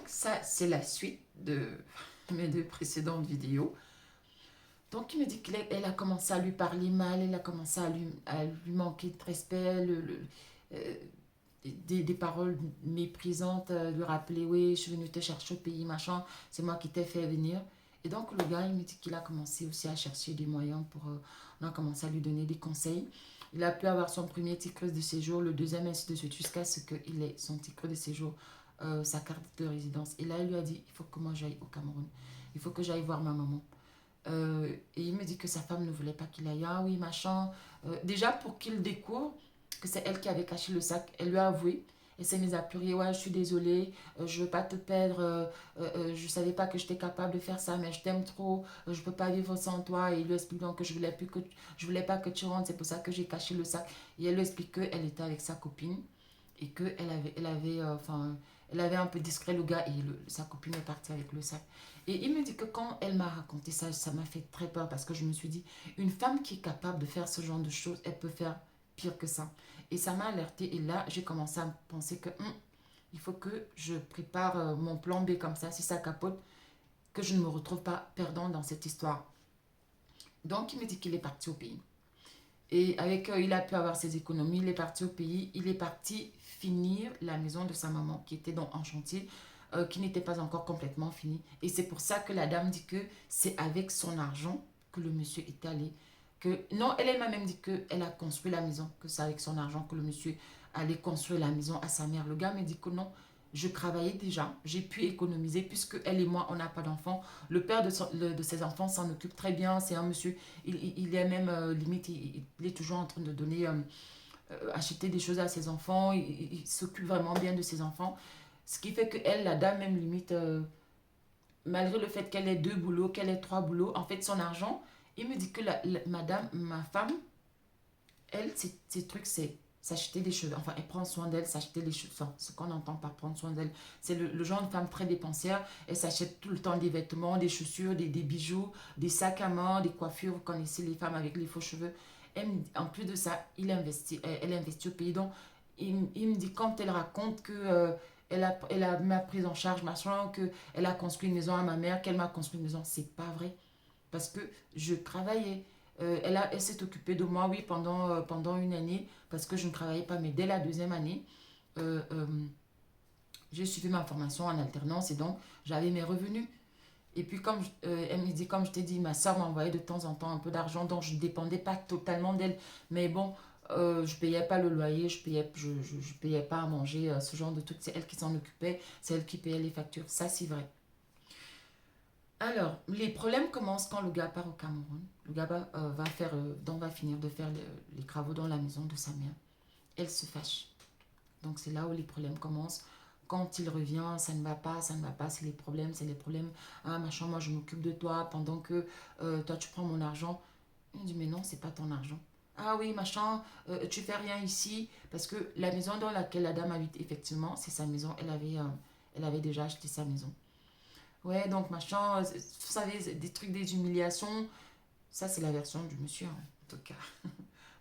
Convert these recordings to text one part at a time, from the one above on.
ça, c'est la suite de mes deux précédentes vidéos. Donc, il me dit qu'elle a commencé à lui parler mal, elle a commencé à lui manquer de respect, euh, des paroles méprisantes, lui rappeler, oui, je suis venue te chercher au pays, machin, c'est moi qui t'ai fait venir. Et donc, le gars, il me dit qu'il a commencé aussi à chercher des moyens pour... on a commencé à lui donner des conseils. Il a pu avoir son premier titre de séjour, le deuxième, ainsi de suite, jusqu'à ce qu'il ait son titre de séjour, sa carte de résidence. Et là, il lui a dit, il faut que moi j'aille au Cameroun. Il faut que j'aille voir ma maman. Et il me dit que sa femme ne voulait pas qu'il aille. Ah oui, machin. Déjà, pour qu'il découvre que c'est elle qui avait caché le sac, elle lui a avoué. Elle s'est mise à pleurer. Ouais, je suis désolée, je veux pas te perdre. Je savais pas que j'étais capable de faire ça, mais je t'aime trop. Je peux pas vivre sans toi. Et il lui explique donc que je voulais pas que tu rentres. C'est pour ça que j'ai caché le sac. Et elle lui explique qu'elle était avec sa copine et elle avait un peu discret le gars et sa copine est partie avec le sac. Et il me dit que quand elle m'a raconté ça, ça m'a fait très peur parce que je me suis dit, une femme qui est capable de faire ce genre de choses, elle peut faire pire que ça. Et ça m'a alerté et là, j'ai commencé à penser que il faut que je prépare mon plan B comme ça, si ça capote, que je ne me retrouve pas perdant dans cette histoire. Donc, il me dit qu'il est parti au pays. Et avec, il a pu avoir ses économies, il est parti au pays, il est parti finir la maison de sa maman qui était donc en chantier, qui n'était pas encore complètement finie. Et c'est pour ça que la dame dit que c'est avec son argent que le monsieur est allé. Que, non, elle m'a même dit qu'elle a construit la maison, que c'est avec son argent que le monsieur allait construire la maison à sa mère. Le gars me dit que non, je travaillais déjà, j'ai pu économiser puisque elle et moi, on n'a pas d'enfants. Le père de ses enfants s'en occupe très bien, c'est un monsieur il est même limite, il est toujours en train de donner, acheter des choses à ses enfants, il s'occupe vraiment bien de ses enfants. Ce qui fait que elle, la dame, même limite, malgré le fait qu'elle ait deux boulots, qu'elle ait trois boulots, en fait, son argent, il me dit que madame, ma femme, elle, ses trucs, c'est s'acheter des choses. Enfin, elle prend soin d'elle, s'acheter des choses. Enfin, ce qu'on entend par prendre soin d'elle, c'est le genre de femme très dépensière. Elle s'achète tout le temps des vêtements, des chaussures, des bijoux, des sacs à main, des coiffures. Vous connaissez les femmes avec les faux cheveux. En plus de ça, elle investit au pays. Donc, il me dit, quand elle raconte que elle a ma prise en charge, machin, qu'elle a construit une maison à ma mère, qu'elle m'a construit une maison, c'est pas vrai. Parce que je travaillais. Elle s'est occupée de moi, oui, pendant une année, parce que je ne travaillais pas. Mais dès la deuxième année, euh, euh, j'ai suivi ma formation en alternance et donc j'avais mes revenus. Et puis, elle me dit, comme je t'ai dit, ma soeur m'envoyait de temps en temps un peu d'argent, donc je ne dépendais pas totalement d'elle. Mais bon, je ne payais pas le loyer, je payais pas à manger, ce genre de trucs. C'est elle qui s'en occupait, c'est elle qui payait les factures. Ça, c'est vrai. Alors, les problèmes commencent quand le gars part au Cameroun. Le gars va finir de faire les travaux dans la maison de sa mère. Elle se fâche. Donc, c'est là où les problèmes commencent. Quand il revient, ça ne va pas, ça ne va pas, c'est les problèmes, c'est les problèmes. Ah, machin, moi je m'occupe de toi pendant que toi tu prends mon argent. Il dit, mais non, c'est pas ton argent. Ah oui, machin, tu fais rien ici. Parce que la maison dans laquelle la dame habite, effectivement, c'est sa maison. Elle avait déjà acheté sa maison. Ouais, donc machin, vous savez, des trucs, des humiliations. Ça, c'est la version du monsieur, hein, en tout cas.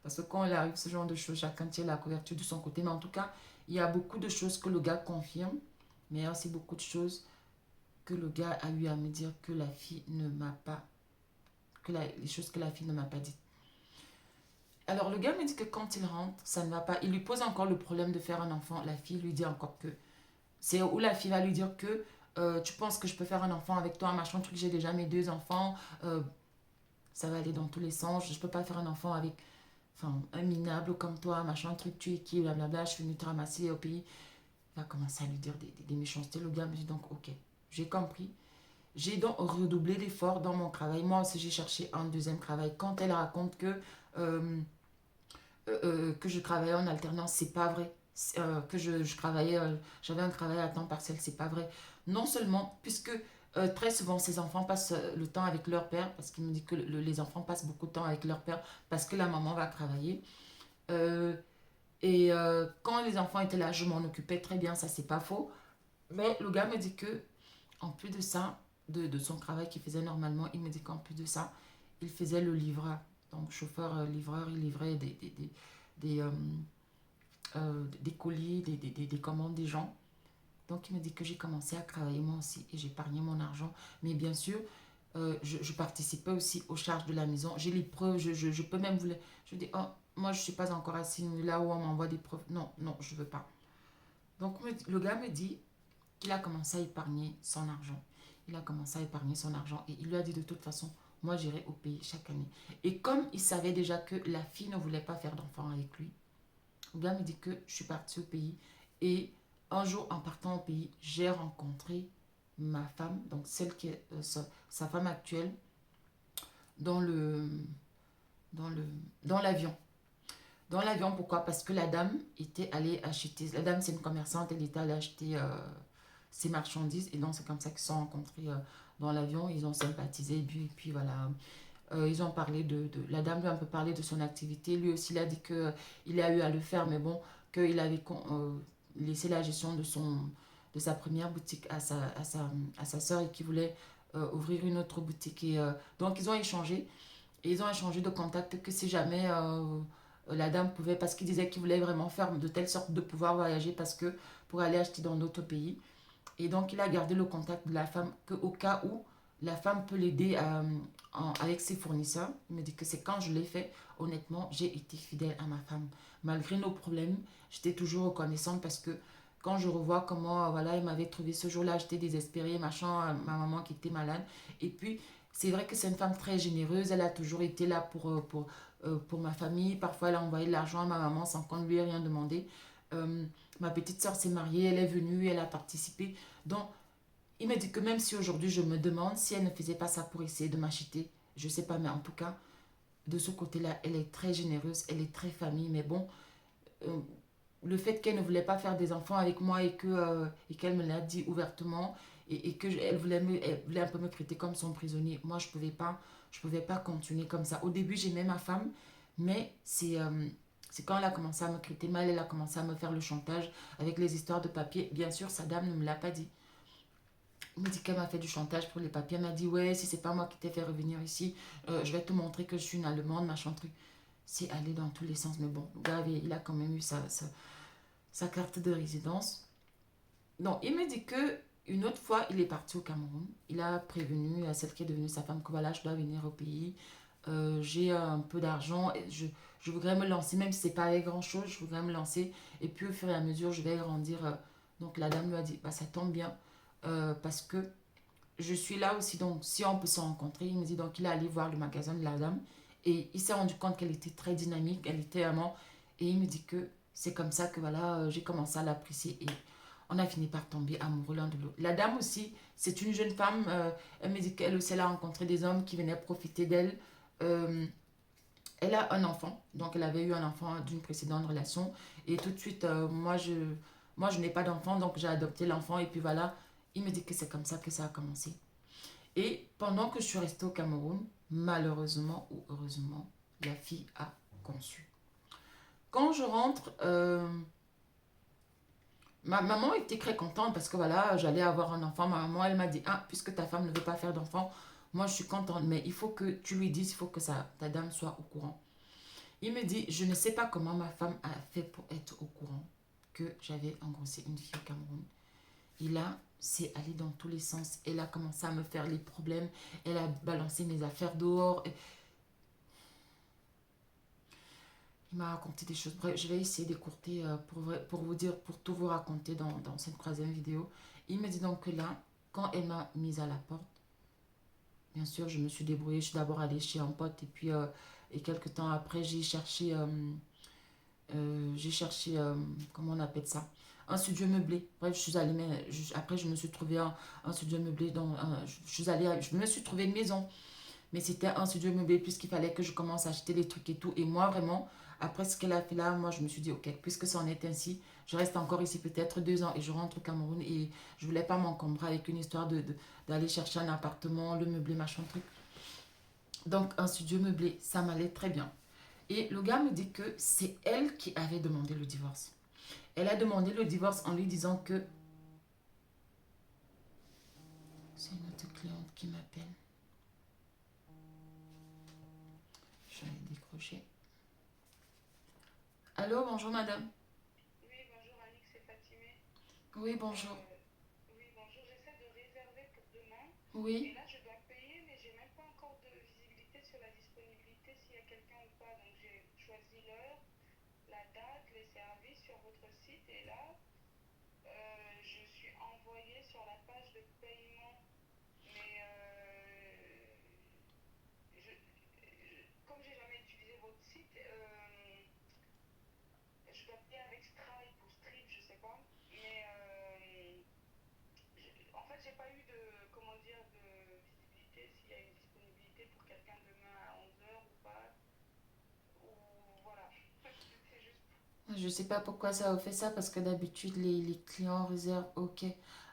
Parce que quand il arrive ce genre de choses, chacun tire la couverture de son côté. Mais en tout cas, il y a beaucoup de choses que le gars confirme. Mais il y a aussi beaucoup de choses que le gars a eu à me dire que la fille ne m'a pas. Les choses que la fille ne m'a pas dites. Alors, le gars me dit que quand il rentre, ça ne va pas. Il lui pose encore le problème de faire un enfant. La fille lui dit encore que. C'est où la fille va lui dire que tu penses que je peux faire un enfant avec toi, machin truc, j'ai déjà mes deux enfants, ça va aller dans tous les sens, je peux pas faire un enfant avec un minable comme toi, machin truc, tu es qui, blablabla, je suis venue te ramasser au pays. Il va commencer à lui dire des méchancetés. Le gars me dit donc, ok, j'ai compris. J'ai donc redoublé d'efforts dans mon travail. Moi aussi, j'ai cherché un deuxième travail. Quand elle raconte que je travaillais en alternance, c'est pas vrai. Que je travaillais, j'avais un travail à temps partiel, c'est pas vrai. Non seulement, puisque très souvent ces enfants passent le temps avec leur père, parce qu'il me dit que les enfants passent beaucoup de temps avec leur père, parce que la maman va travailler. Euh, quand les enfants étaient là, je m'en occupais très bien, ça c'est pas faux. Mais le gars me dit que, en plus de ça, de son travail qu'il faisait normalement, il me dit qu'en plus de ça, il faisait le livreur. Donc chauffeur-livreur, il livrait des colis, des commandes des gens. Donc, il me dit que j'ai commencé à travailler moi aussi et j'épargnais mon argent. Mais bien sûr, je participais aussi aux charges de la maison. J'ai les preuves, je peux même vous les... Je dis, oh, moi, je ne suis pas encore assis là où on m'envoie des preuves. Non, non, je ne veux pas. Donc, le gars me dit qu'il a commencé à épargner son argent. Il a commencé à épargner son argent et il lui a dit de toute façon, moi, j'irai au pays chaque année. Et comme il savait déjà que la fille ne voulait pas faire d'enfant avec lui, le gars me dit que je suis partie au pays et un jour, en partant au pays, j'ai rencontré ma femme, donc celle qui est sa femme actuelle, dans le dans le dans l'avion. Dans l'avion, pourquoi? Parce que la dame était allée acheter. La dame, c'est une commerçante, elle était allée acheter ses marchandises et donc c'est comme ça qu'ils se sont rencontrés dans l'avion. Ils ont sympathisé et puis voilà. Ils ont parlé la dame lui a un peu parlé de son activité. Lui aussi, il a dit que il a eu à le faire, mais bon, qu'il avait laissé la gestion de sa première boutique à sa soeur et qu'il voulait ouvrir une autre boutique. Donc, ils ont échangé. Et ils ont échangé de contact que si jamais la dame pouvait, parce qu'il disait qu'il voulait vraiment faire de telle sorte de pouvoir voyager parce que pour aller acheter dans d'autres pays. Et donc, il a gardé le contact de la femme qu'au cas où la femme peut l'aider avec ses fournisseurs. Il me dit que c'est quand je l'ai fait, honnêtement, j'ai été fidèle à ma femme. Malgré nos problèmes, j'étais toujours reconnaissante parce que quand je revois comment, voilà, elle m'avait trouvé ce jour-là, j'étais désespérée, machin, ma maman qui était malade. Et puis, c'est vrai que c'est une femme très généreuse, elle a toujours été là pour ma famille. Parfois, elle a envoyé de l'argent à ma maman sans qu'on ne lui ait rien demandé. Euh, Ma petite soeur s'est mariée, elle est venue, elle a participé. Donc, il me dit que même si aujourd'hui je me demande si elle ne faisait pas ça pour essayer de m'acheter, je sais pas, mais en tout cas, de ce côté-là, elle est très généreuse, elle est très famille. Mais bon, euh, le fait qu'elle ne voulait pas faire des enfants avec moi et qu'elle me l'a dit ouvertement et que elle voulait un peu me traiter comme son prisonnier, moi je pouvais pas continuer comme ça. Au début, j'aimais ma femme, mais c'est quand elle a commencé à me traiter mal, elle a commencé à me faire le chantage avec les histoires de papier. Bien sûr, sa dame ne me l'a pas dit. Elle me dit qu'elle m'a fait du chantage pour les papiers. Elle m'a dit, ouais, si c'est pas moi qui t'ai fait revenir ici, je vais te montrer que je suis une Allemande, machin truc. C'est allé dans tous les sens. Mais bon, le gars, il a quand même eu sa carte de résidence. Non, il me dit que une autre fois, il est parti au Cameroun. Il a prévenu à celle qui est devenue sa femme que voilà, je dois venir au pays. J'ai un peu d'argent. Je voudrais me lancer, même si c'est pas avec grand-chose, je voudrais me lancer. Et puis au fur et à mesure, je vais grandir. Donc la dame lui a dit, bah, ça tombe bien parce que je suis là aussi. Donc si on peut se rencontrer, il me dit, donc il est allé voir le magasin de la dame. Et il s'est rendu compte qu'elle était très dynamique, elle était amant. Et il me dit que c'est comme ça que voilà, j'ai commencé à l'apprécier. Et on a fini par tomber amoureux l'un de l'autre. La dame aussi, c'est une jeune femme. Elle me dit qu'elle aussi, elle a rencontré des hommes qui venaient profiter d'elle. Euh, Elle a un enfant. Donc, elle avait eu un enfant d'une précédente relation. Et tout de suite, moi, je n'ai pas d'enfant. Donc, j'ai adopté l'enfant. Et puis voilà, il me dit que c'est comme ça que ça a commencé. Et pendant que je suis restée au Cameroun, malheureusement ou heureusement, la fille a conçu. Quand je rentre, ma maman était très contente parce que voilà, j'allais avoir un enfant. Ma maman, elle m'a dit, ah, puisque ta femme ne veut pas faire d'enfant, moi je suis contente, mais il faut que tu lui dises, il faut que ta dame soit au courant. Il me dit, je ne sais pas comment ma femme a fait pour être au courant que j'avais engrossé une fille au Cameroun. Et là, c'est allé dans tous les sens. Elle a commencé à me faire les problèmes. Elle a balancé mes affaires dehors. Il m'a raconté des choses. Bref, je vais essayer d'écourter pour vous dire, pour tout vous raconter dans cette troisième vidéo. Il me dit donc que là, quand elle m'a mise à la porte, bien sûr, je me suis débrouillée. Je suis d'abord allée chez un pote et puis et quelques temps après, j'ai cherché comment on appelle ça? Un studio meublé. Bref, je suis allée, mais après, je me suis trouvé un studio meublé. Je suis allée, je me suis trouvé une maison. Mais c'était un studio meublé puisqu'il fallait que je commence à acheter des trucs et tout. Et moi, vraiment, après ce qu'elle a fait là, moi, je me suis dit, ok, puisque ça en est ainsi, je reste encore ici peut-être 2 ans et je rentre au Cameroun. Et je voulais pas m'encombrer avec une histoire d'aller chercher un appartement, le meubler, machin truc. Donc, un studio meublé, ça m'allait très bien. Et le gars me dit que c'est elle qui avait demandé le divorce. Elle a demandé le divorce en lui disant que c'est une autre cliente qui m'appelle. Je vais décrocher. Allô, bonjour madame. Oui, bonjour Annick, c'est Fatimé. Oui, bonjour. Oui. Et là, je dois payer, mais j'ai même pas encore de visibilité sur la disponibilité s'il y a quelqu'un ou pas. Donc j'ai choisi l'heure, la date, les services sur votre site. Et là, je suis envoyée sur la page de paiement. Mais comme j'ai jamais utilisé votre site, je dois payer avec Stripe ou Strip, je sais pas. Mais en fait, j'ai pas eu de, comment dire, de visibilité s'il y a une disponibilité pour quelqu'un demain à 11 heures ou pas. Ou voilà. C'est juste. Je sais pas pourquoi ça a fait ça, parce que d'habitude, les clients réservent. Ok.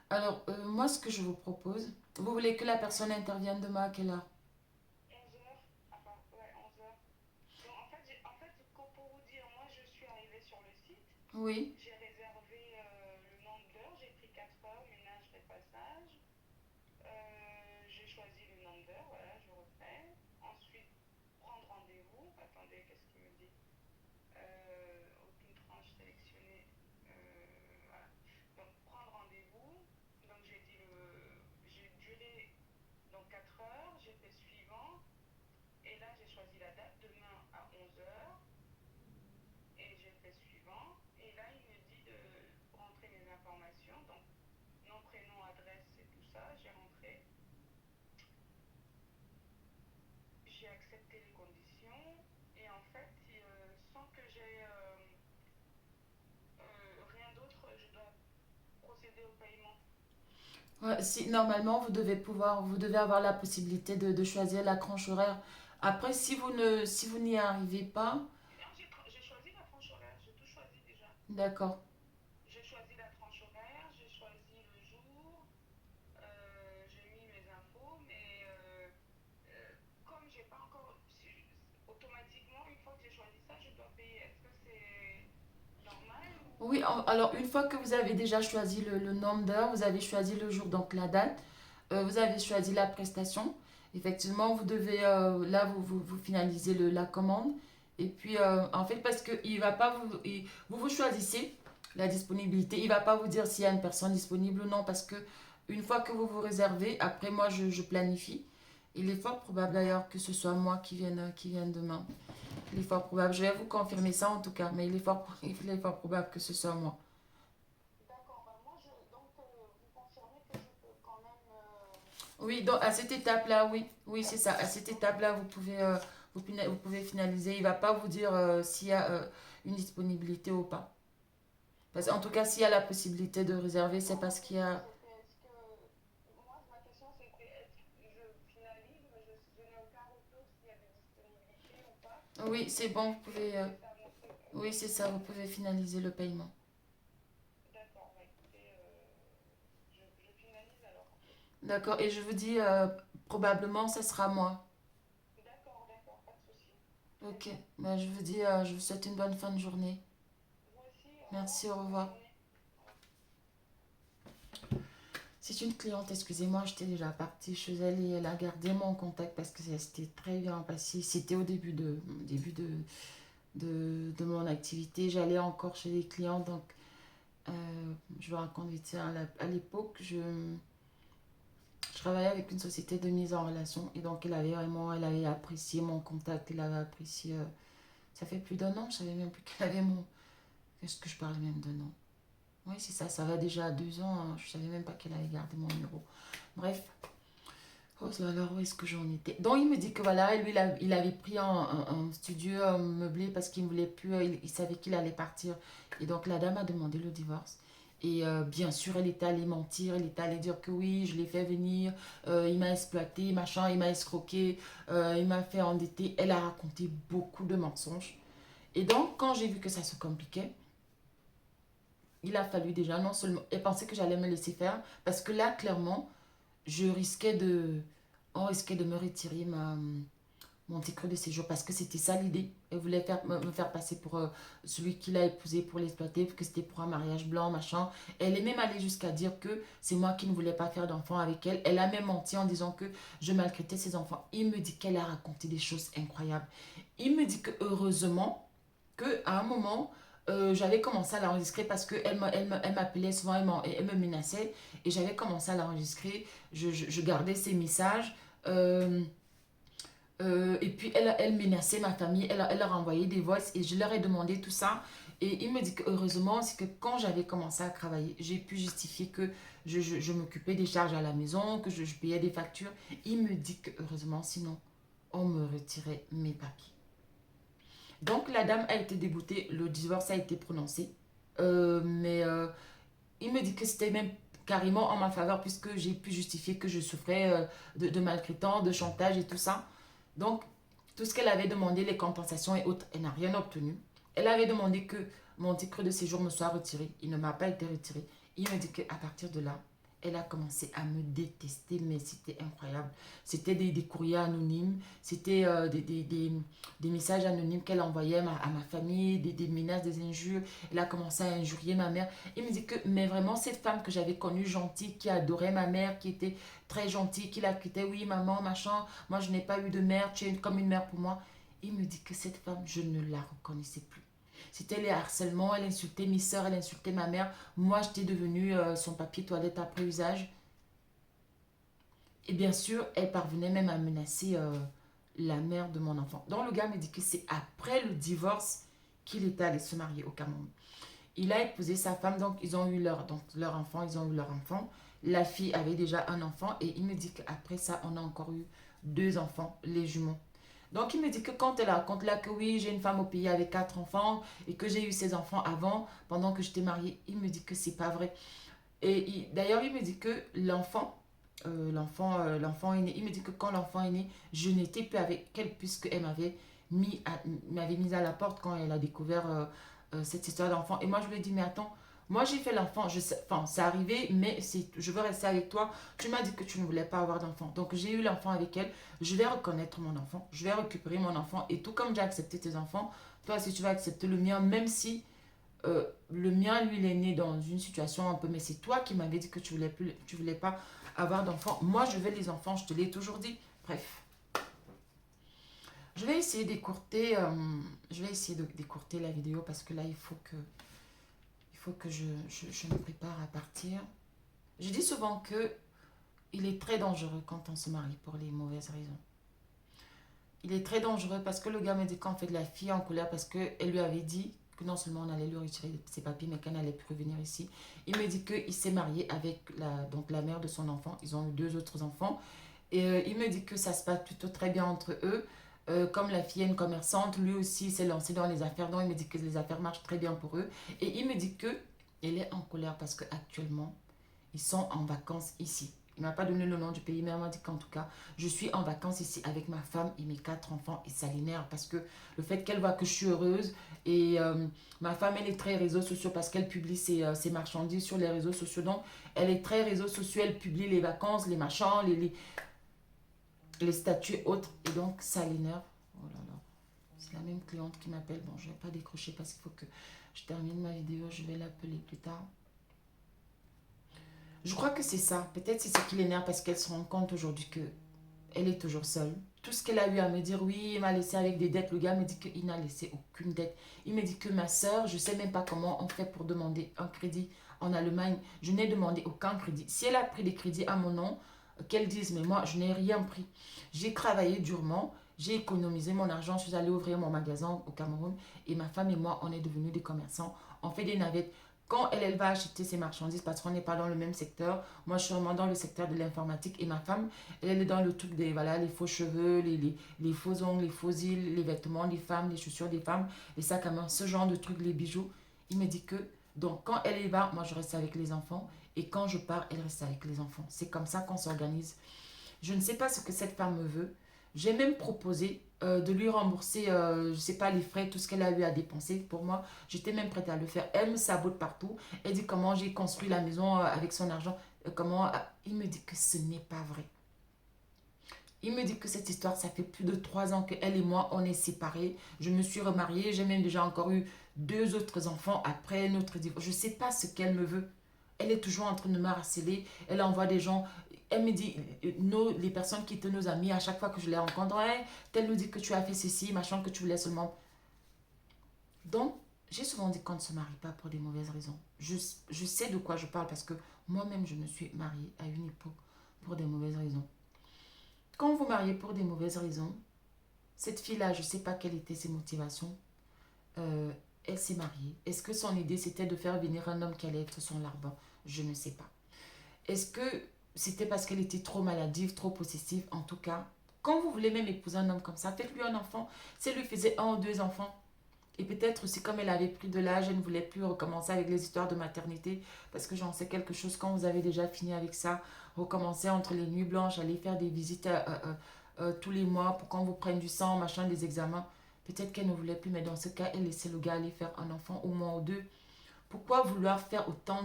Alors, moi, ce que je vous propose, vous voulez que la personne intervienne demain à quelle heure? 11 heures, à part, ouais, 11 heures. Donc en fait, pour vous dire, moi je suis arrivée sur le site, Oui. j'ai réservé le nombre d'heures, j'ai pris 4 heures, ménage, repassage. J'ai choisi le nombre d'heures, voilà, je refais. Ensuite, prendre rendez-vous. Attendez, qu'est-ce qu'il me dit? Aucune tranche sélectionnée. Voilà. Donc, prendre rendez-vous. Donc, j'ai duré donc 4 heures, j'ai fait suivant. Et là, j'ai choisi la date, demain à 11 heures. Et j'ai fait suivant. Et là, il me dit de rentrer mes informations. Donc, nom, prénom, adresse et tout ça. J'ai rentré. J'ai accepté les conditions. Et en fait, sans que j'ai rien d'autre, je dois procéder au paiement. Ouais, si, normalement, vous devez avoir la possibilité de choisir la tranche horaire. Après, si vous n'y arrivez pas, Non, j'ai choisi la tranche horaire, j'ai tout choisi déjà. d'accord. J'ai choisi la tranche horaire, j'ai choisi le jour, j'ai mis mes infos, mais comme j'ai pas encore. Automatiquement, une fois que j'ai choisi ça, je dois payer. Est-ce que c'est normal Oui, ou. alors une fois que vous avez déjà choisi le nombre d'heures, vous avez choisi le jour, donc la date, vous avez choisi la prestation. Effectivement, vous devez, là, vous finalisez la commande. Et puis, en fait, parce que il va pas vous choisissez la disponibilité. Il va pas vous dire s'il y a une personne disponible ou non, parce que une fois que vous vous réservez, après moi, je planifie. Il est fort probable d'ailleurs que ce soit moi qui vienne demain. Il est fort probable. Je vais vous confirmer ça en tout cas, mais il est fort probable que ce soit moi. D'accord, bah moi, donc, vous confirmez que je peux quand même. Oui, donc à cette étape-là, oui, oui, c'est ça. À cette Ok, étape-là, vous pouvez finaliser. Il va pas vous dire s'il y a une disponibilité ou pas. Parce qu'en ok. tout cas, s'il y a la possibilité de réserver, c'est Non, ma parce qu'il y question a. c'était est-ce que. Moi, ma question c'était est-ce que je finalise, mais je n'ai aucun retour s'il y a des disponibilités ou pas. Oui, c'est Et bon, vous puis pouvez. ça a montré. Ok. Oui, c'est ça, vous pouvez finaliser le paiement. D'accord, bah écoutez, je finalise alors. D'accord, et je vous dis, probablement, ce sera moi. D'accord, d'accord, pas de souci. Très Ok, bien. ben, je vous souhaite une bonne fin de journée. Vous aussi, au revoir. Merci, au Bonne revoir. journée. Au revoir. C'est une cliente, excusez-moi, j'étais déjà partie chez elle et elle a gardé mon contact parce que c'était très bien passé. C'était au début de mon activité. J'allais encore chez les clients, donc euh, je vous raconte vite fait, à l'époque, je travaillais avec une société de mise en relation et donc elle avait apprécié mon contact, elle avait apprécié. Ça fait plus d'un an, je savais même plus qu'elle avait mon. Est-ce que je parlais même d'un an? Oui, c'est ça, ça va déjà à 2 ans, hein, je savais même pas qu'elle avait gardé mon numéro. Bref, oh là là, où est-ce que j'en étais? Donc il me dit que voilà, lui il avait pris un studio meublé parce qu'il ne voulait plus, il savait qu'il allait partir. Et donc la dame a demandé le divorce. Et bien sûr, elle était allée mentir, elle était allée dire que oui, je l'ai fait venir, il m'a exploité, machin, il m'a escroqué, il m'a fait endetter. Elle a raconté beaucoup de mensonges. Et donc, quand j'ai vu que ça se compliquait, il a fallu déjà non seulement. Elle pensait que j'allais me laisser faire, parce que là, clairement, je risquais de. On risquait de me retirer mon titre de séjour parce que c'était ça l'idée. Elle voulait me faire passer pour celui qu'il a épousé pour l'exploiter, que c'était pour un mariage blanc, machin. Elle est même allée jusqu'à dire que c'est moi qui ne voulais pas faire d'enfant avec elle. Elle a même menti en disant que je maltraitais ses enfants. Il me dit qu'elle a raconté des choses incroyables. Il me dit que heureusement, qu'à un moment, j'avais commencé à l'enregistrer parce qu'elle elle m'appelait souvent, elle me menaçait et j'avais commencé à l'enregistrer. Je gardais ses messages. euh, et puis elle menaçait ma famille, elle leur envoyait des voix et je leur ai demandé tout ça. Et il me dit que heureusement, c'est que quand j'avais commencé à travailler, j'ai pu justifier que je m'occupais des charges à la maison, que je payais des factures. Il me dit que heureusement, sinon, on me retirait mes papiers. Donc la dame a été dégoûtée, le divorce a été prononcé. Mais il me dit que c'était même carrément en ma faveur puisque j'ai pu justifier que je souffrais de maltraitance, de chantage et tout ça. Donc, tout ce qu'elle avait demandé, les compensations et autres, elle n'a rien obtenu. Elle avait demandé que mon titre de séjour me soit retiré. Il ne m'a pas été retiré. Il me dit qu'à partir de là, elle a commencé à me détester, mais c'était incroyable. C'était des courriers anonymes, c'était des messages anonymes qu'elle envoyait à ma famille, des menaces, des injures. Elle a commencé à injurier ma mère. Il me dit que, mais vraiment, cette femme que j'avais connue, gentille, qui adorait ma mère, qui était très gentille, qui la quittait, oui, maman, machin, moi je n'ai pas eu de mère, tu es comme une mère pour moi. Il me dit que cette femme, je ne la reconnaissais plus. C'était les harcèlements, elle insultait mes soeurs, elle insultait ma mère. Moi, j'étais devenue son papier toilette après usage. Et bien sûr, elle parvenait même à menacer la mère de mon enfant. Donc le gars me dit que c'est après le divorce qu'il est allé se marier au Cameroun. Il a épousé sa femme, donc ils ont eu leur enfant, ils ont eu leur enfant. La fille avait déjà un enfant et il me dit qu'après ça, on a encore eu deux enfants, les jumeaux. Donc il me dit que quand elle raconte là que oui, j'ai une femme au pays avec quatre enfants et que j'ai eu ces enfants avant, pendant que j'étais mariée, il me dit que c'est pas vrai. Et d'ailleurs, il me dit que l'enfant est né. Il me dit que quand l'enfant est né, je n'étais plus avec elle puisqu'elle m'avait mise à la porte quand elle a découvert cette histoire d'enfant. Et moi, je lui ai dit, mais attends, moi j'ai fait l'enfant, enfin, c'est arrivé, mais je veux rester avec toi. Tu m'as dit que tu ne voulais pas avoir d'enfant. Donc j'ai eu l'enfant avec elle. Je vais reconnaître mon enfant. Je vais récupérer mon enfant. Et tout comme j'ai accepté tes enfants, toi, si tu vas accepter le mien, même si le mien, lui, il est né dans une situation un peu, mais c'est toi qui m'avais dit que tu voulais pas avoir d'enfants. Moi, je veux les enfants, je te l'ai toujours dit. Bref, je vais essayer d'écourter, d'écourter la vidéo parce que là, il faut que je me prépare à partir. Je dis souvent que il est très dangereux quand on se marie pour les mauvaises raisons. Il est très dangereux parce que le gars me dit qu'en fait la fille est en colère parce qu'elle lui avait dit que non seulement on allait lui retirer ses papiers, mais qu'elle n'allait plus revenir ici. Il me dit qu'il s'est marié avec donc la mère de son enfant. Ils ont eu deux autres enfants. Et il me dit que ça se passe plutôt très bien entre eux. Comme la fille est une commerçante, lui aussi s'est lancé dans les affaires. Donc il me dit que les affaires marchent très bien pour eux. Et il me dit que elle est en colère parce qu'actuellement, ils sont en vacances ici. Il ne m'a pas donné le nom du pays, mais il m'a dit qu'en tout cas, je suis en vacances ici avec ma femme et mes quatre enfants. Et ça l'énerve parce que le fait qu'elle voit que je suis heureuse. Et ma femme, elle est très réseaux sociaux parce qu'elle publie ses marchandises sur les réseaux sociaux. Donc, elle est très réseaux sociaux. Elle publie les vacances, les machins, les statuts autres. Et donc, ça l'énerve. Oh là là. C'est la même cliente qui m'appelle. Bon, je ne vais pas décrocher parce qu'il faut que je termine ma vidéo. Je vais l'appeler plus tard. Je crois que c'est ça. Peut-être c'est ce qui l'énerve parce qu'elle se rend compte aujourd'hui que elle est toujours seule. Tout ce qu'elle a eu à me dire, oui, il m'a laissé avec des dettes. Le gars me dit qu'il n'a laissé aucune dette. Il me dit que ma soeur, je ne sais même pas comment on fait pour demander un crédit en Allemagne. Je n'ai demandé aucun crédit. Si elle a pris des crédits à mon nom, qu'elle dise, mais moi, je n'ai rien pris. J'ai travaillé durement. J'ai économisé mon argent. Je suis allée ouvrir mon magasin au Cameroun. Et ma femme et moi, on est devenus des commerçants. On fait des navettes. Quand elle va acheter ses marchandises, parce qu'on n'est pas dans le même secteur, moi je suis vraiment dans le secteur de l'informatique et ma femme, elle est dans le truc des voilà, les faux cheveux, les faux ongles, les faux cils, les vêtements des femmes, les chaussures des femmes, les sacs à main, ce genre de trucs, les bijoux. Il me dit que, donc quand elle y va, moi je reste avec les enfants et quand je pars, elle reste avec les enfants. C'est comme ça qu'on s'organise. Je ne sais pas ce que cette femme me veut. J'ai même proposé de lui rembourser, je ne sais pas, les frais, tout ce qu'elle a eu à dépenser. Pour moi, j'étais même prête à le faire. Elle me sabote partout. Elle dit comment j'ai construit la maison avec son argent. Il me dit que ce n'est pas vrai. Il me dit que cette histoire, ça fait plus de 3 ans qu'elle et moi, on est séparés. Je me suis remariée. J'ai même déjà encore eu deux autres enfants après notre divorce. Je ne sais pas ce qu'elle me veut. Elle est toujours en train de me harceler. Elle envoie des gens. Elle me dit, les personnes qui étaient nos amis, à chaque fois que je les rencontre, ouais, tel nous dit que tu as fait ceci, machin, que tu voulais seulement. Donc, j'ai souvent dit qu'on ne se marie pas pour des mauvaises raisons. Je sais de quoi je parle parce que moi-même, je me suis mariée à une époque pour des mauvaises raisons. Quand vous mariez pour des mauvaises raisons, cette fille-là, je ne sais pas quelles étaient ses motivations. Euh, Elle s'est mariée. Est-ce que son idée, c'était de faire venir un homme qui allait être son larbin? Je ne sais pas. Est-ce que c'était parce qu'elle était trop maladive, trop possessive? En tout cas, quand vous voulez même épouser un homme comme ça, faites-lui un enfant. Si elle lui faisait un ou deux enfants, et peut-être aussi comme elle avait pris de l'âge, elle ne voulait plus recommencer avec les histoires de maternité, parce que j'en sais quelque chose, quand vous avez déjà fini avec ça, recommencer entre les nuits blanches, aller faire des visites tous les mois pour qu'on vous prenne du sang, machin, des examens. Peut-être qu'elle ne voulait plus, mais dans ce cas, elle laissait le gars aller faire un enfant, au moins ou deux. Pourquoi vouloir faire autant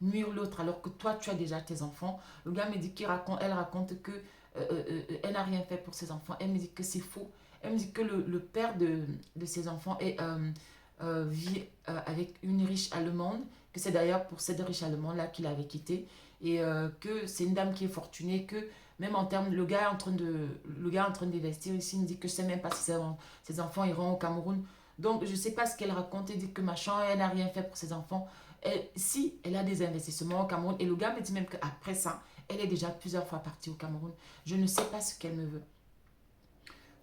nuire l'autre alors que toi tu as déjà tes enfants? Le gars me dit elle raconte que elle n'a rien fait pour ses enfants. Elle me dit que c'est faux. Elle me dit que le père de ses enfants vit avec une riche allemande, que c'est d'ailleurs pour cette riche allemande là qu'il avait quitté et que c'est une dame qui est fortunée, que même en termes, le gars est en train d'investir ici, il me dit que je sais même pas si ses enfants iront au Cameroun. Donc, je ne sais pas ce qu'elle raconte. Elle dit que machin, elle n'a rien fait pour ses enfants. Si, elle a des investissements au Cameroun. Et le gars me dit même qu'après ça, elle est déjà plusieurs fois partie au Cameroun. Je ne sais pas ce qu'elle me veut.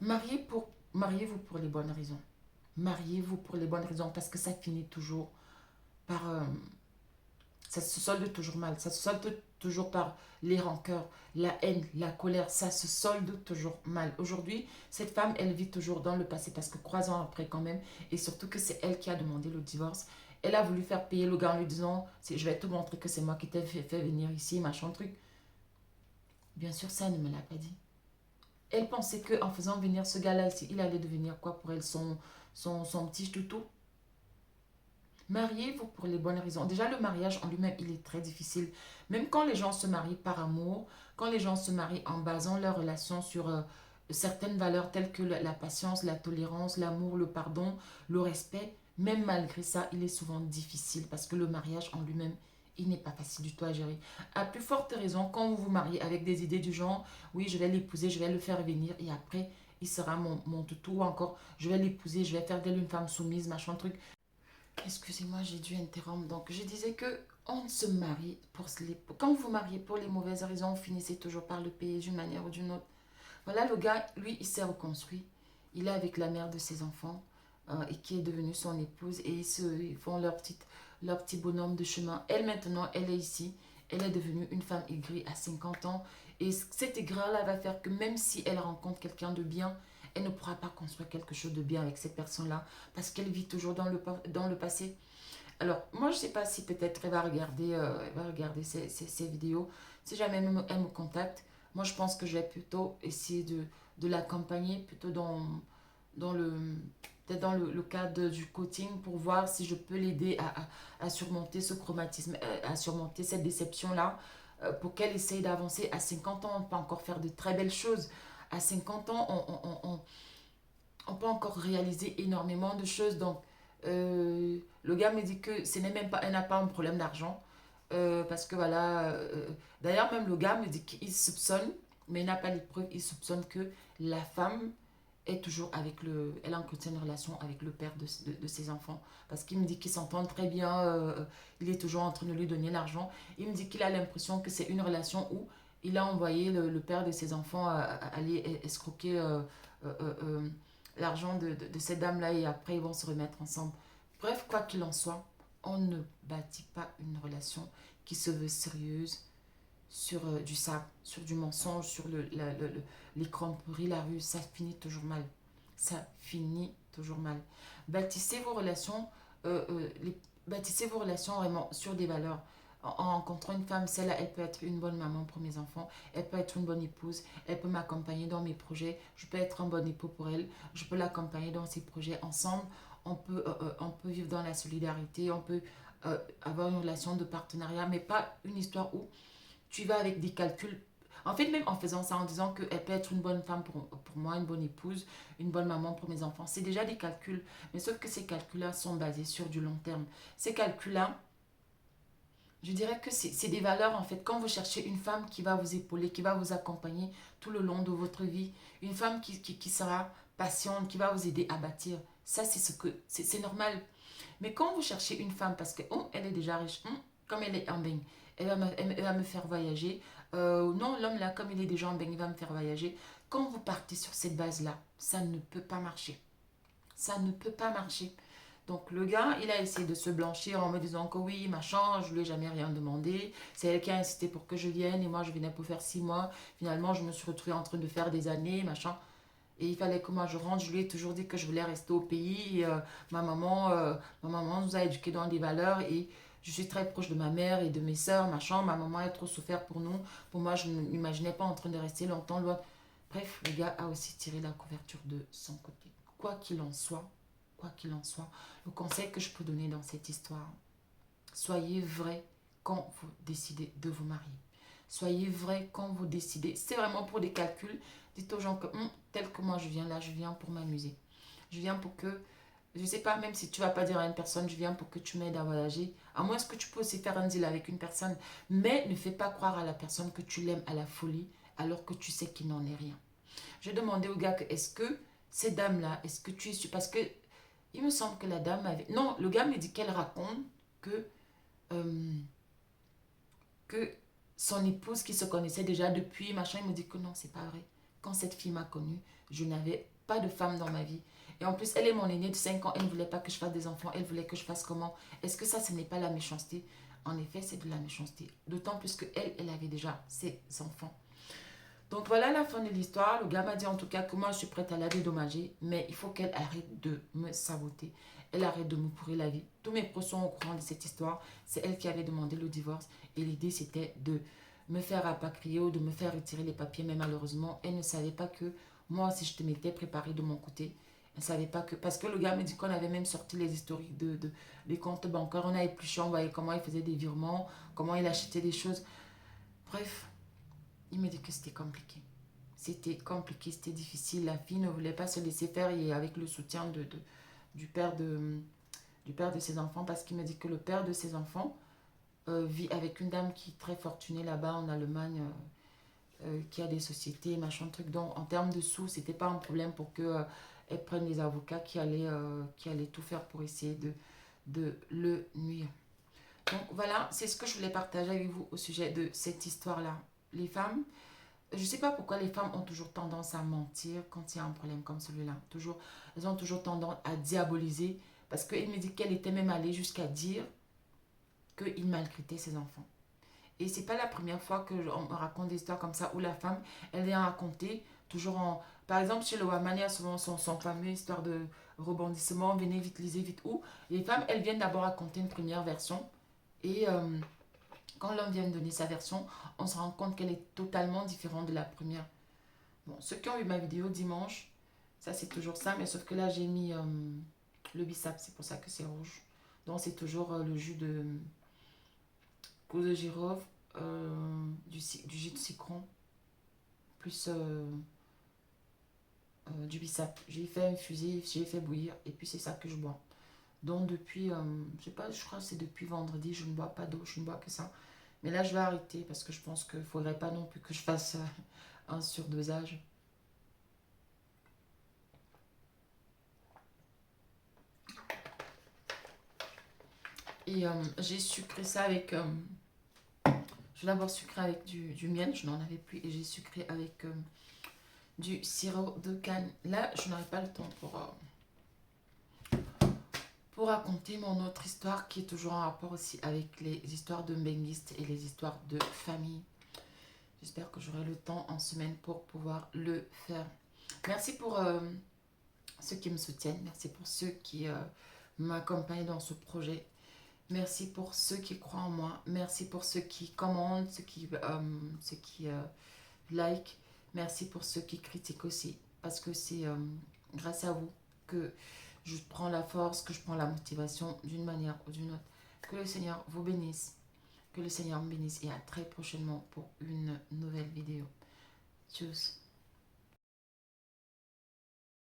Mariez-vous pour les bonnes raisons. Mariez-vous pour les bonnes raisons parce que ça finit toujours par... ça se solde toujours mal. Ça se solde toujours par les rancœurs, la haine, la colère. Ça se solde toujours mal. Aujourd'hui, cette femme, elle vit toujours dans le passé parce que 3 ans après quand même, et surtout que c'est elle qui a demandé le divorce. Elle a voulu faire payer le gars en lui disant, je vais te montrer que c'est moi qui t'ai fait venir ici, machin truc. Bien sûr, ça ne me l'a pas dit. Elle pensait qu'en faisant venir ce gars-là ici, il allait devenir quoi pour elle, son petit toutou. Mariez-vous pour les bonnes raisons. Déjà, le mariage en lui-même, il est très difficile. Même quand les gens se marient par amour, quand les gens se marient en basant leur relation sur certaines valeurs telles que la patience, la tolérance, l'amour, le pardon, le respect, même malgré ça, il est souvent difficile parce que le mariage en lui-même, il n'est pas facile du tout à gérer. À plus forte raison, quand vous vous mariez avec des idées du genre, oui, je vais l'épouser, je vais le faire venir et après, il sera mon toutou ou encore, je vais l'épouser, je vais faire d'elle une femme soumise, machin truc. Excusez-moi, j'ai dû interrompre. Donc, je disais que on ne se marie quand vous vous mariez pour les mauvaises raisons, vous finissez toujours par le payer d'une manière ou d'une autre. Voilà, le gars, lui, il s'est reconstruit. Il est avec la mère de ses enfants et qui est devenue son épouse et ils font leur petit bonhomme de chemin. Elle, maintenant, elle est ici. Elle est devenue une femme aigrie à 50 ans. Et cette aigreur-là va faire que même si elle rencontre quelqu'un de bien, elle ne pourra pas construire quelque chose de bien avec cette personne-là parce qu'elle vit toujours dans le passé. Alors, moi, je ne sais pas si peut-être elle va regarder ces vidéos. Si jamais elle me contacte, moi, je pense que je vais plutôt essayer de l'accompagner, plutôt dans le, peut-être dans le cadre du coaching pour voir si je peux l'aider à surmonter ce chromatisme, à surmonter cette déception-là, pour qu'elle essaye d'avancer. À 50 ans, on peut encore faire de très belles choses. À 50 ans, on peut encore réaliser énormément de choses. Donc, le gars me dit que ce n'est même pas, elle n'a pas un problème d'argent. Parce que voilà, d'ailleurs, même le gars me dit qu'il soupçonne, mais il n'a pas les preuves, il soupçonne que la femme est toujours elle entretient une relation avec le père de ses enfants. Parce qu'il me dit qu'ils s'entendent très bien, il est toujours en train de lui donner l'argent. Il me dit qu'il a l'impression que c'est une relation où il a envoyé le père de ses enfants aller escroquer l'argent de cette dame-là et après ils vont se remettre ensemble. Bref, quoi qu'il en soit, on ne bâtit pas une relation qui se veut sérieuse sur du sable, sur du mensonge, sur les cromperies, la rue. Ça finit toujours mal. Ça finit toujours mal. Bâtissez vos relations, euh, euh, les, bâtissez vos relations vraiment sur des valeurs. En rencontrant une femme, celle-là, elle peut être une bonne maman pour mes enfants, elle peut être une bonne épouse, elle peut m'accompagner dans mes projets, je peux être un bon époux pour elle, je peux l'accompagner dans ses projets. Ensemble, on peut vivre dans la solidarité, on peut avoir une relation de partenariat, mais pas une histoire où tu vas avec des calculs. En fait, même en faisant ça, en disant qu'elle peut être une bonne femme pour moi, une bonne épouse, une bonne maman pour mes enfants, c'est déjà des calculs. Mais sauf que ces calculs-là sont basés sur du long terme. Ces calculs-là, je dirais que c'est des valeurs en fait. Quand vous cherchez une femme qui va vous épauler, qui va vous accompagner tout le long de votre vie, une femme qui sera patiente, qui va vous aider à bâtir, ça c'est normal. Mais quand vous cherchez une femme, parce que oh, elle est déjà riche, comme elle est en baigne, elle va me faire voyager. Non, l'homme là, comme il est déjà en baigne, il va me faire voyager. Quand vous partez sur cette base-là, ça ne peut pas marcher. Ça ne peut pas marcher. Donc le gars, il a essayé de se blanchir en me disant que oui, machin, je lui ai jamais rien demandé. C'est elle qui a insisté pour que je vienne et moi je venais pour faire 6 mois. Finalement, je me suis retrouvée en train de faire des années, machin. Et il fallait que moi je rentre. Je lui ai toujours dit que je voulais rester au pays. Et, ma maman nous a éduqués dans des valeurs et je suis très proche de ma mère et de mes sœurs, machin. Ma maman a trop souffert pour nous. Pour moi, je ne m'imaginais pas en train de rester longtemps loin. Bref, le gars a aussi tiré la couverture de son côté. Quoi qu'il en soit, le conseil que je peux donner dans cette histoire, soyez vrai quand vous décidez de vous marier. Soyez vrai quand vous décidez. C'est vraiment pour des calculs. Dites aux gens que tel que moi je viens là, je viens pour m'amuser. Je viens pour que, je ne sais pas, même si tu ne vas pas dire à une personne, je viens pour que tu m'aides à voyager. À moins que tu peux aussi faire un deal avec une personne. Mais ne fais pas croire à la personne que tu l'aimes à la folie alors que tu sais qu'il n'en est rien. J'ai demandé au gars que est-ce que ces dames-là, est-ce que tu es sûr? Parce que il me semble que la dame avait... Non, le gars me dit qu'elle raconte que, euh, que son épouse qui se connaissait déjà depuis, machin, il me dit que non, c'est pas vrai. Quand cette fille m'a connue, je n'avais pas de femme dans ma vie. Et en plus, elle est mon aînée de 5 ans, elle ne voulait pas que je fasse des enfants, elle voulait que je fasse comment? Est-ce que ça, ce n'est pas la méchanceté? En effet, c'est de la méchanceté. D'autant plus que elle avait déjà ses enfants. Donc voilà la fin de l'histoire. Le gars m'a dit en tout cas que moi je suis prête à la dédommager, mais il faut qu'elle arrête de me saboter. Elle arrête de me pourrir la vie. Tous mes pros sont au courant de cette histoire. C'est elle qui avait demandé le divorce et l'idée c'était de me faire rapatrier ou de me faire retirer les papiers, mais malheureusement elle ne savait pas que moi aussi je te m'étais préparée de mon côté. Elle ne savait pas que... Parce que le gars me dit qu'on avait même sorti les historiques des comptes bancaires. On a épluché, on voyait comment il faisait des virements, comment il achetait des choses. Bref, il me dit que c'était compliqué. C'était compliqué, c'était difficile. La fille ne voulait pas se laisser faire et avec le soutien du, père du père de ses enfants parce qu'il me dit que le père de ses enfants vit avec une dame qui est très fortunée là-bas en Allemagne, qui a des sociétés, machin truc. Donc en termes de sous, c'était pas un problème pour que elle prenne des avocats qui allaient tout faire pour essayer de le nuire. Donc voilà, c'est ce que je voulais partager avec vous au sujet de cette histoire-là. Les femmes, je ne sais pas pourquoi les femmes ont toujours tendance à mentir quand il y a un problème comme celui-là. Toujours, elles ont toujours tendance à diaboliser parce qu'il me dit qu'elle était même allée jusqu'à dire qu'il maltraitait ses enfants. Et c'est pas la première fois qu'on me raconte des histoires comme ça où la femme, elle vient raconter toujours en... Par exemple, chez le Waman, il y a souvent son fameux histoire de rebondissement, venez vite, lisez vite, où les femmes, elles viennent d'abord raconter une première version et quand l'homme vient de donner sa version, on se rend compte qu'elle est totalement différente de la première. Bon, ceux qui ont vu ma vidéo dimanche, ça c'est toujours ça, mais sauf que là j'ai mis le bissap, c'est pour ça que c'est rouge. Donc c'est toujours le jus de cause de girofle, du jus de citron, plus du bissap. J'ai fait infuser, j'ai fait bouillir, et puis c'est ça que je bois. Donc depuis, je sais pas, je crois que c'est depuis vendredi, je ne bois pas d'eau, je ne bois que ça. Mais là je vais arrêter parce que je pense qu'il ne faudrait pas non plus que je fasse un surdosage. Et j'ai sucré ça avec... je vais d'abord sucrer avec du miel, je n'en avais plus. Et j'ai sucré avec du sirop de canne. Là, je n'aurai pas le temps pour raconter mon autre histoire qui est toujours en rapport aussi avec les histoires de benguistes et les histoires de famille. J'espère que j'aurai le temps en semaine pour pouvoir le faire. Merci pour ceux qui me soutiennent. Merci pour ceux qui m'accompagnent dans ce projet. Merci pour ceux qui croient en moi. Merci pour ceux qui commandent, ceux qui like. Merci pour ceux qui critiquent aussi. Parce que c'est grâce à vous que je prends la force, que je prends la motivation d'une manière ou d'une autre. Que le Seigneur vous bénisse. Que le Seigneur me bénisse. Et à très prochainement pour une nouvelle vidéo. Tchuss.